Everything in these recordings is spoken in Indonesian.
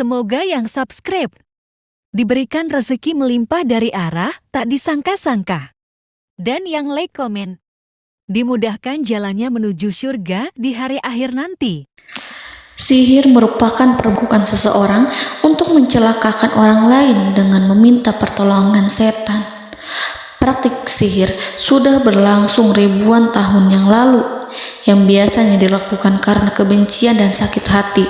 Semoga yang subscribe diberikan rezeki melimpah dari arah tak disangka-sangka. Dan yang like komen, dimudahkan jalannya menuju surga di hari akhir nanti. Sihir merupakan perbuatan seseorang untuk mencelakakan orang lain dengan meminta pertolongan setan. Praktik sihir sudah berlangsung ribuan tahun yang lalu, yang biasanya dilakukan karena kebencian dan sakit hati.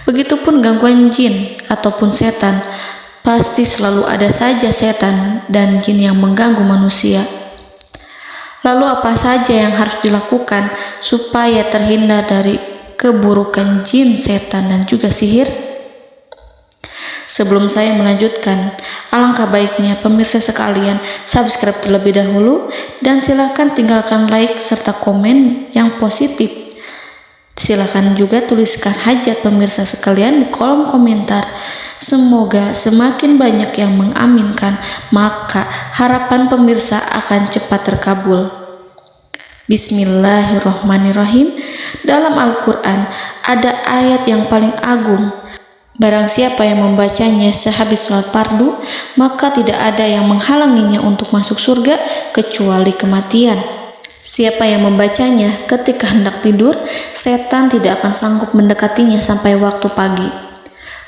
Begitupun gangguan jin ataupun setan, pasti selalu ada saja setan dan jin yang mengganggu manusia. Lalu apa saja yang harus dilakukan supaya terhindar dari keburukan jin, setan, dan juga sihir? Sebelum saya melanjutkan, alangkah baiknya pemirsa sekalian subscribe terlebih dahulu dan silakan tinggalkan like serta komen yang positif. Silakan juga tuliskan hajat pemirsa sekalian di kolom komentar. Semoga semakin banyak yang mengaminkan, maka harapan pemirsa akan cepat terkabul. Bismillahirrahmanirrahim. Dalam Al-Quran ada ayat yang paling agung. Barang siapa yang membacanya sehabis sholat fardu, maka tidak ada yang menghalanginya untuk masuk surga kecuali kematian. Siapa yang membacanya ketika hendak tidur, setan tidak akan sanggup mendekatinya sampai waktu pagi.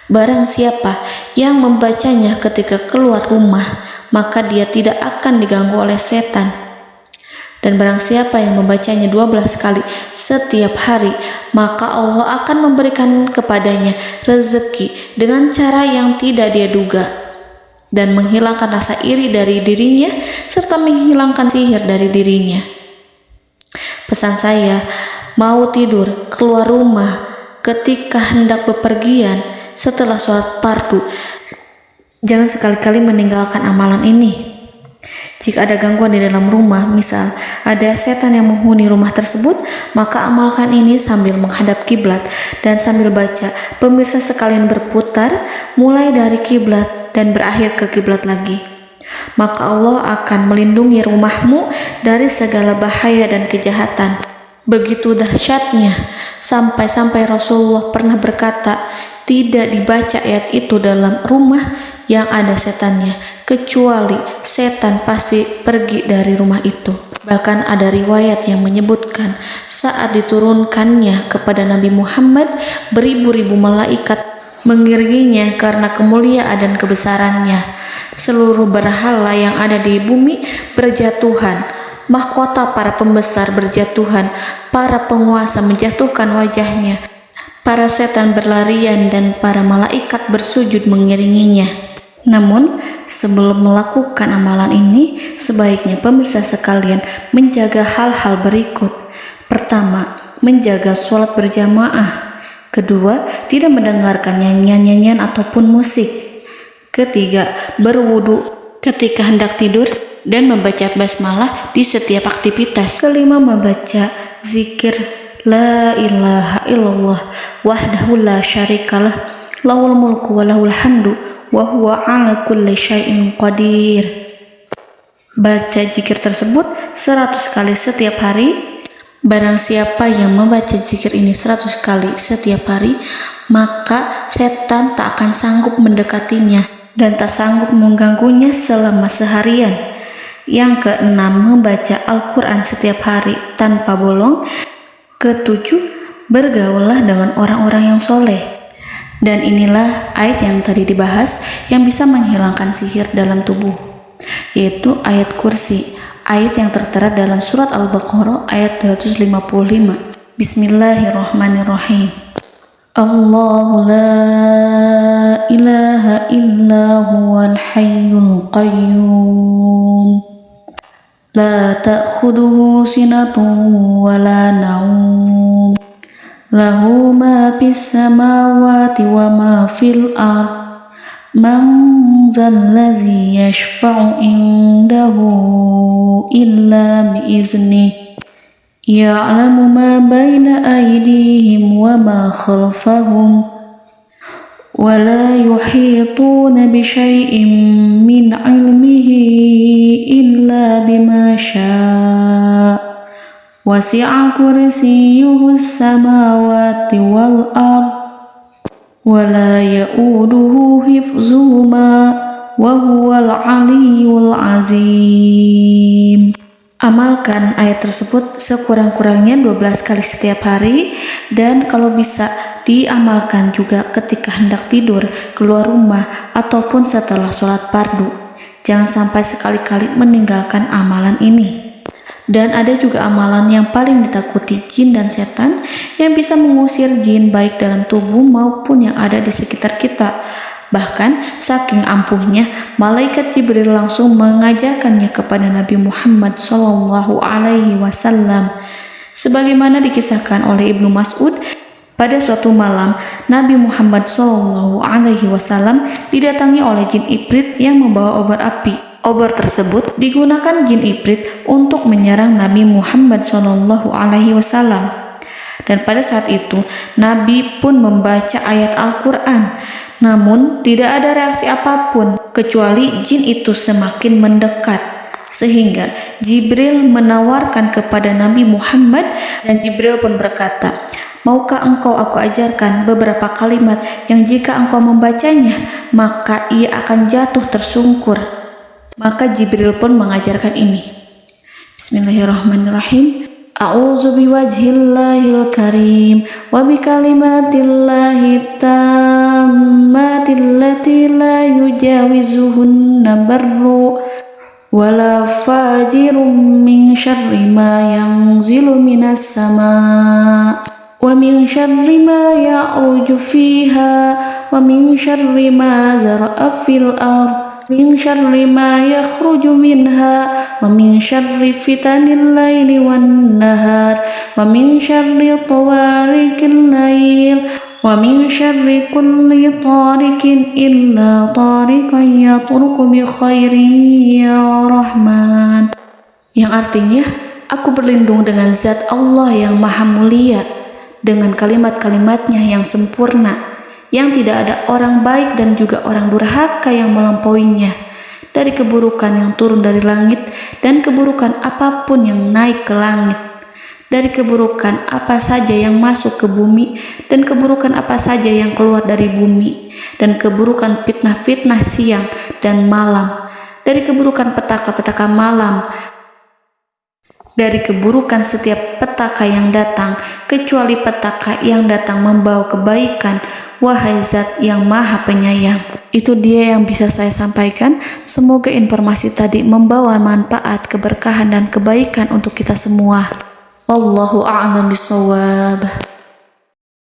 Barang siapa yang membacanya ketika keluar rumah, maka dia tidak akan diganggu oleh setan. Dan barang siapa yang membacanya 12 kali setiap hari, maka Allah akan memberikan kepadanya rezeki dengan cara yang tidak dia duga, dan menghilangkan rasa iri dari dirinya, serta menghilangkan sihir dari dirinya. Pesan saya, mau tidur, keluar rumah, ketika hendak bepergian, setelah sholat fardu, jangan sekali-kali meninggalkan amalan ini. Jika ada gangguan di dalam rumah, misal ada setan yang menghuni rumah tersebut, maka amalkan ini sambil menghadap kiblat dan sambil baca. Pemirsa sekalian berputar mulai dari kiblat dan berakhir ke kiblat lagi. Maka Allah akan melindungi rumahmu dari segala bahaya dan kejahatan. Begitu dahsyatnya, sampai-sampai Rasulullah pernah berkata, tidak dibaca ayat itu dalam rumah yang ada setannya, kecuali setan pasti pergi dari rumah itu. Bahkan ada riwayat yang menyebutkan saat diturunkannya kepada Nabi Muhammad, beribu-ribu malaikat mengiringinya karena kemuliaan dan kebesarannya. Seluruh berhala yang ada di bumi berjatuhan, mahkota para pembesar berjatuhan, para penguasa menjatuhkan wajahnya, para setan berlarian, dan para malaikat bersujud mengiringinya. Namun, sebelum melakukan amalan ini, sebaiknya pemirsa sekalian menjaga hal-hal berikut. Pertama, menjaga sholat berjamaah. Kedua, tidak mendengarkan nyanyian-nyanyian ataupun musik. Ketiga, berwudu ketika hendak tidur dan membaca basmalah di setiap aktivitas. Kelima, membaca zikir la ilaha illallah wahdahu la syarikalah lahul mulku wa lahul hamdu wa huwa ala kulli syai'in qadir. Baca zikir tersebut 100 kali setiap hari. Barang siapa yang membaca zikir ini 100 kali setiap hari, maka setan tak akan sanggup mendekatinya dan tak sanggup mengganggunya selama seharian. Yang keenam, membaca Al-Quran setiap hari tanpa bolong. Ketujuh, bergaullah dengan orang-orang yang soleh. Dan inilah ayat yang tadi dibahas yang bisa menghilangkan sihir dalam tubuh, yaitu ayat kursi, ayat yang tertera dalam surat Al-Baqarah ayat 255. Bismillahirrahmanirrahim. Allahu la ilaha illa huwal hayyul qayyum la ta'khuduhu sinatun wa la naum lahu ma fis samawati wa ma fil ard man zallazi yashfa'u indahu illa biiznihi ya'lamu ma baina aydihim wa ma khalfahum wa la yuhituna bi syai'in min 'ilmihi illa bima syaa' wasi'a kursiyyuhu as-samawati wal ard ولا يؤوده حفظهما وهو العلي العظيم. Amalkan ayat tersebut sekurang-kurangnya 12 kali setiap hari, dan kalau bisa diamalkan juga ketika hendak tidur, keluar rumah, ataupun setelah sholat fardu. Jangan sampai sekali-kali meninggalkan amalan ini. Dan ada juga amalan yang paling ditakuti jin dan setan, yang bisa mengusir jin baik dalam tubuh maupun yang ada di sekitar kita. Bahkan saking ampuhnya, malaikat Jibril langsung mengajarkannya kepada Nabi Muhammad SAW. Sebagaimana dikisahkan oleh Ibnu Mas'ud, pada suatu malam Nabi Muhammad SAW didatangi oleh jin Ifrit yang membawa obor api. Obor tersebut digunakan jin Ifrit untuk menyerang Nabi Muhammad SAW. Dan pada saat itu Nabi pun membaca ayat Al-Quran. Namun tidak ada reaksi apapun, kecuali jin itu semakin mendekat. Sehingga Jibril menawarkan kepada Nabi Muhammad, dan Jibril pun berkata, "Maukah engkau aku ajarkan beberapa kalimat yang jika engkau membacanya, maka ia akan jatuh tersungkur?" Maka Jibril pun mengajarkan ini. Bismillahirrahmanirrahim. A'udzu biwajhillahil karim wa bikalimatillahi tammatil lati la yujawizuhunna barru wala fajirum min syarri ma yanzilu minas sama wa min syarri ma ya'ruju fiha wa min syarri ma zara'a fil ardh min syarri ma yakhruju minha wa min syarri fitanil laili wan nahar wa min syarri tawarikil lail wa min syarri kulli tarikin illa tarikan yatruku bi khairin ya Rahman. Yang artinya, aku berlindung dengan zat Allah yang maha mulia, dengan kalimat-kalimatnya yang sempurna, yang tidak ada orang baik dan juga orang durhaka yang melampauinya, dari keburukan yang turun dari langit dan keburukan apapun yang naik ke langit, dari keburukan apa saja yang masuk ke bumi dan keburukan apa saja yang keluar dari bumi, dan keburukan fitnah-fitnah siang dan malam, dari keburukan petaka-petaka malam, dari keburukan setiap petaka yang datang, kecuali petaka yang datang membawa kebaikan. Wahai Zat yang Maha Penyayang. Itu dia yang bisa saya sampaikan. Semoga informasi tadi membawa manfaat, keberkahan dan kebaikan untuk kita semua. Wallahu a'lam bishawab.